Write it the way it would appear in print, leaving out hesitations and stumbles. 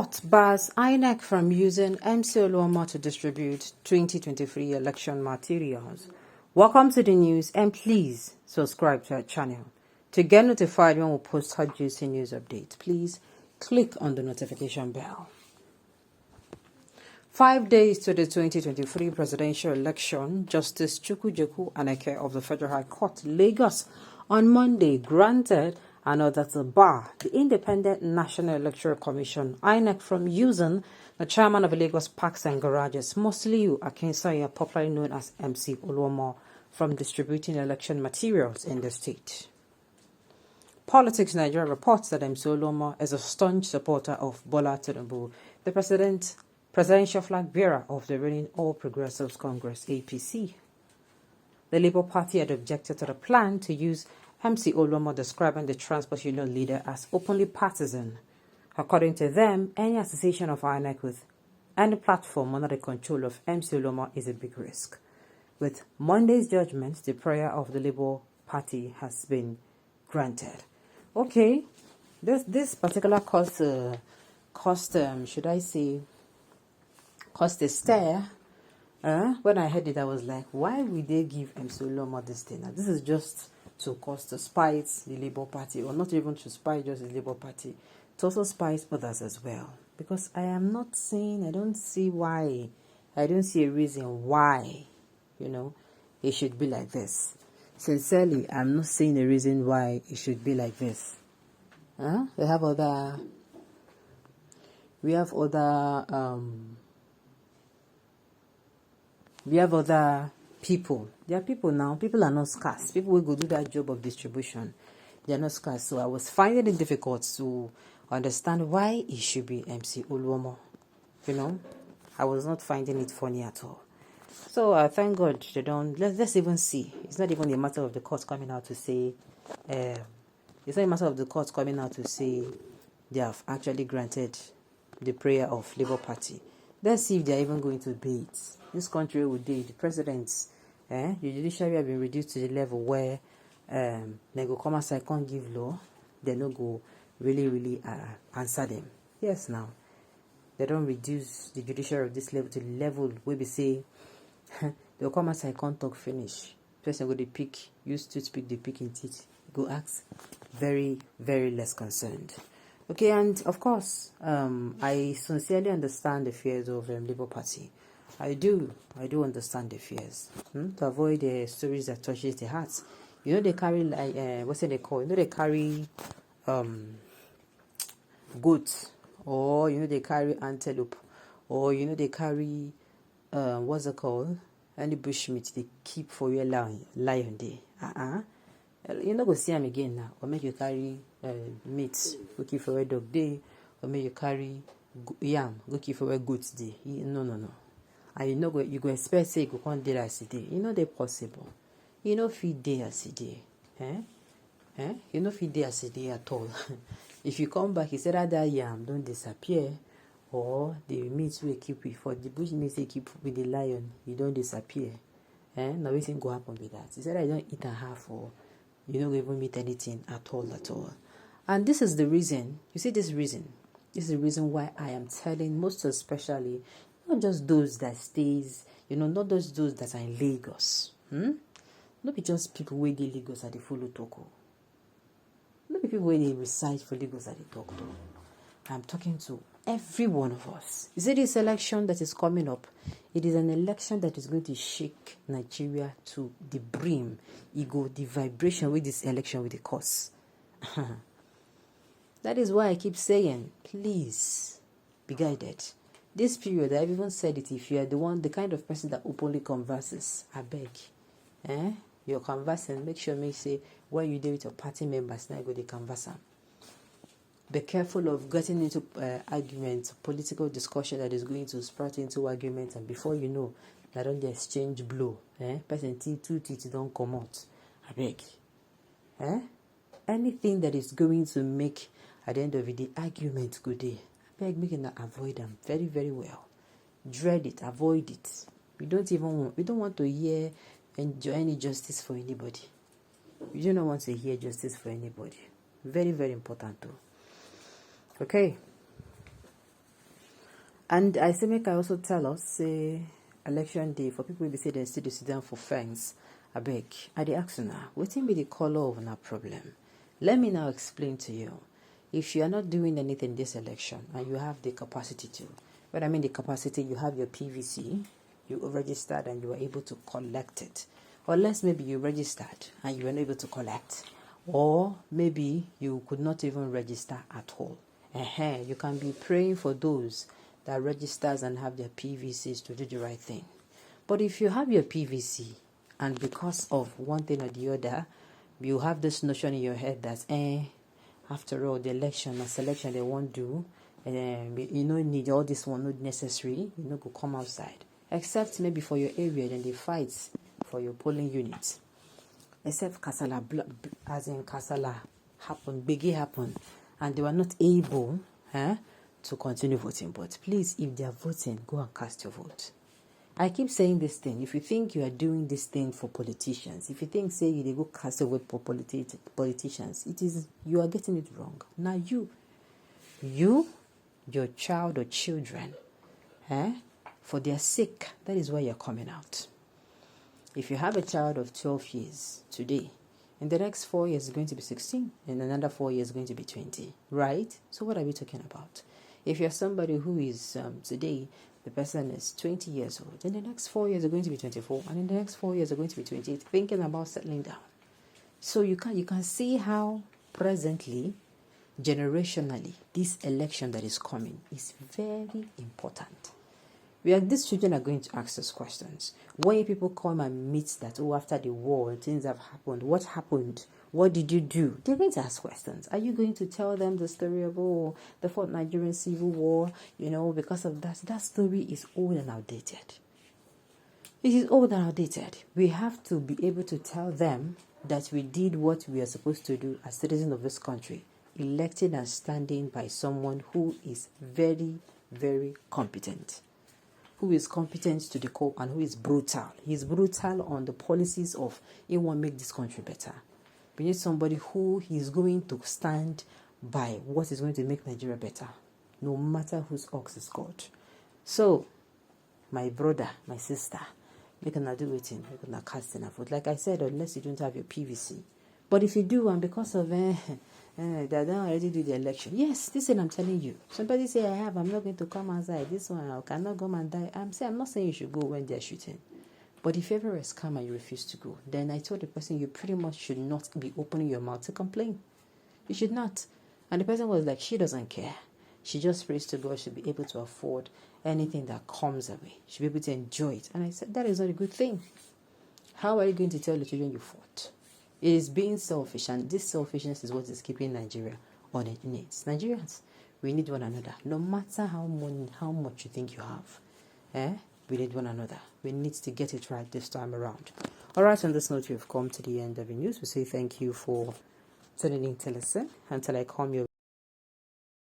Court bars Inec from using MC Oluomo to distribute 2023 election materials. Welcome to the news and please subscribe to our channel. To get notified when we post hot juicy news updates, please click on the notification bell. 5 days to the 2023 presidential election, Justice Chukwujeku Inec of the Federal High Court, Lagos, on Monday granted an order to bar the Independent National Electoral Commission, Inec, from using the chairman of Lagos Parks and Garages, Musliu Akinsanya, popularly known as MC Oluomo, from distributing election materials in the state. Politics Nigeria reports that MC Oluomo is a staunch supporter of Bola Tinubu, the presidential flag bearer of the reigning All Progressives Congress (APC). The Labour Party had objected to the plan to use MC Oluomo, describing the Transport Union leader as openly partisan. According to them, any association of Inec with any platform under the control of MC Oluomo is a big risk. With Monday's judgment, the prayer of the Labour Party has been granted. Okay, this particular caused a stare. When I heard it, I was like, why would they give MC Oluomo this thing? Now, this is just to spite the Labour Party, or not even to spite just the Labour Party, to also spite others as well. Because I don't see a reason why, it should be like this. Sincerely, I'm not seeing a reason why it should be like this. We have other people. There are people now. People are not scarce. People will go do that job of distribution. They are not scarce. So I was finding it difficult to understand why it should be MC Oluomo. I was not finding it funny at all. So I thank God they don't. Let's even see. It's not even a matter of the court coming out to say. It's not a matter of the court coming out to say they have actually granted the prayer of Labour Party. Let's see if they are even going to obey it. This country will do the presidents, the judiciary have been reduced to the level where they go come outside, can't give law, they no go really answer them. Yes, now they don't reduce the judiciary of this level to the level where we say they'll come outside, can't talk finish. Person go the pick, use toothpick, the pick in teeth, go ask, very less concerned. Okay, and of course, I sincerely understand the fears of Labour Party. I do understand the fears. To avoid the stories that touches the hearts. They carry what's it they call? They carry goats, or they carry antelope, or they carry what's it called? Any bushmeat they keep for your lion there. You go see them again now. Or make you carry meat, go keep for a dog day, or make you carry yam, go keep for a goat day. No. And you go expect say you go come day as a day. They possible. Feed day as a day. Feed day as a day at all. If you come back, you say that yam don't disappear, or the meat we keep for the bush meat they keep with the lion, you don't disappear. Now we think go happen with that. He said I don't eat a half, or you don't even meet anything at all. And this is the reason. You see this reason. This is the reason why I am telling most especially, not just those that stays, not just those that are in Lagos. Not be just people who dey Lagos at the follow talk. Not be people who they reside for Lagos at the talk. I'm talking to every one of us. You see this election that is coming up, it is an election that is going to shake Nigeria to the brim. The vibration with this election will cause. That is why I keep saying, please be guided. This period, I've even said it, if you are the kind of person that openly converses, I beg. You're conversing, make sure you say when you do with your party members, now go to converse. Be careful of getting into arguments, political discussion that is going to sprout into arguments, and before you know, they don't exchange blow. Person two teeth don't come out. I beg. Anything that is going to make at the end of the day argument good day, I beg, make it avoid them very well. Dread it, avoid it. We don't want to hear any justice for anybody. We do not want to hear justice for anybody. Very important too. Okay. And I say make I also tell us, say, election day, for people who say they still sit down for fence, I beg, I dey ask now, wetin be the color of our problem? Let me now explain to you. If you are not doing anything this election and you have the capacity to, when I mean the capacity, you have your PVC, you registered and you were able to collect it. Unless maybe you registered and you were not able to collect. Or maybe you could not even register at all. You can be praying for those that registers and have their PVCs to do the right thing. But if you have your PVC and because of one thing or the other, you have this notion in your head that, after all, the election and selection they won't do, you know, need all this one, not necessary, you know, go come outside. Except maybe for your area, then they fight for your polling units. Except Kasala, as in Kasala happened, Biggie happened, and they were not able to continue voting. But please, if they are voting, go and cast your vote. I keep saying this thing. If you think you are doing this thing for politicians, if you think, say, you go cast your vote for politicians, you are getting it wrong. Now you, your child or children, for their sake, that is why you're coming out. If you have a child of 12 years today, in the next 4 years is going to be 16, in another 4 years is going to be 20, right? So what are we talking about? If you're somebody who is today, the person is 20 years old, in the next 4 years are going to be 24, and in the next 4 years are going to be 28, thinking about settling down. So you can see how presently, generationally, this election that is coming is very important. These children are going to ask us questions. When people come and meet that, after the war, things have happened. What happened? What did you do? They're going to ask questions. Are you going to tell them the story of, the fourth Nigerian Civil War? You know, because of that. That story is old and outdated. It is old and outdated. We have to be able to tell them that we did what we are supposed to do as citizens of this country, elected and standing by someone who is very, very competent. Who is competent to the core and who is brutal. He's brutal on the policies of he want to make this country better. We need somebody who is going to stand by what is going to make Nigeria better, no matter whose ox is God. So, my brother, my sister, make una do it in, make una cast in a vote. Like I said, unless you don't have your PVC. But if you do, and because of they don't already do the election. Yes, this is what I'm telling you. Somebody say I'm not going to come outside. This one, I cannot go and die. I'm not saying you should go when they're shooting. But if ever is come and you refuse to go, then I told the person you pretty much should not be opening your mouth to complain. You should not. And the person was like, she doesn't care. She just prays to God she'll be able to afford anything that comes her way. She'll be able to enjoy it. And I said, that is not a good thing. How are you going to tell the children you fought? It is being selfish, and this selfishness is what is keeping Nigeria on its knees. Nigerians, we need one another. No matter how much you think you have, we need one another. We need to get it right this time around. All right, on this note, we've come to the end of the news. We say thank you for tuning in to listen. Until I come your